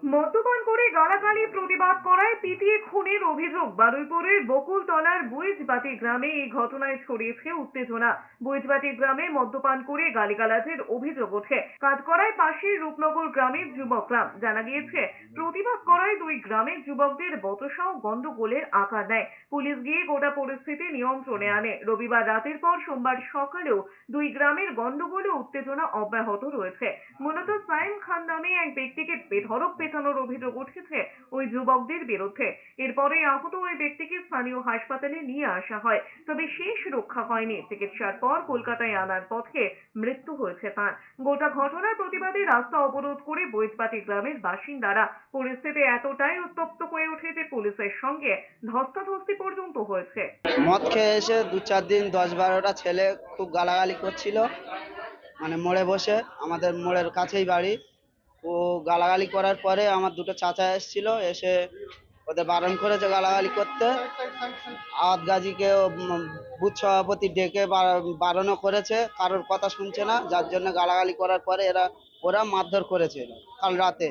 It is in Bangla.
মদ্যপান করে গালাগালি প্রতিবাদ করায় পিটিয়ে খুনের অভিযোগ। বারুইপুরের বকুলতলার বুইজবাটি গ্রামে এই ঘটনায় ছড়িয়েছে উত্তেজনা। বুইজবাটি গ্রামে মদ্যপান করে গালিগালাজের অভিযোগ ওঠে। কাঠগড়ায় পাশের রূপনগর গ্রামের যুবকরা। জানা গিয়েছে প্রতিবাদ করায় দুই গ্রামের যুবকদের বচসা ও গন্ডগোলের আকার নেয়। পুলিশ গিয়ে গোটা পরিস্থিতি নিয়ন্ত্রণে আনে। রবিবার রাতের পর সোমবার সকালেও দুই গ্রামের গন্ডগোল ও উত্তেজনা অব্যাহত রয়েছে। মূলত সাইম খান নামে এক ব্যক্তিকে বেধড়ক পেটানোর অভিযোগ উঠেছে ওই যুবকদের বিরুদ্ধে। এরপরে আহত ওই ব্যক্তিকে স্থানীয় হাসপাতালে নিয়ে আসা হয়, তবে শেষ রক্ষা হয়নি। চিকিৎসার পর কলকাতায় আনার পথে মৃত্যু হয়েছে তাঁর। গোটা ঘটনার প্রতিবাদে রাস্তা অবরোধ করে বৈজবাটি গ্রামের বাসিন্দারা। পরিস্থিতি এতটাই উত্তপ্ত হয়ে ওঠে যে পুলিশের সঙ্গে ধস্তাধস্তি পর্যন্ত হয়েছে। মদ খেয়ে এসে 2-4 দিন 10-12টা ছেলে খুব গালাগালি করছিল, মানে মোড়ে বসে, আমাদের মোড়ের কাছেই বাড়ি। ও গালাগালি করার পরে আমার দুটো চাচা এসেছিল, এসে ওদের বারণ করেছে গালাগালি করতে। আওয়াত গাজীকে বুথ সভাপতি ডেকে বারণও করেছে, কারোর কথা শুনছে না, যার জন্য গালাগালি করার পরে ওরা মারধর করেছে কাল রাতে।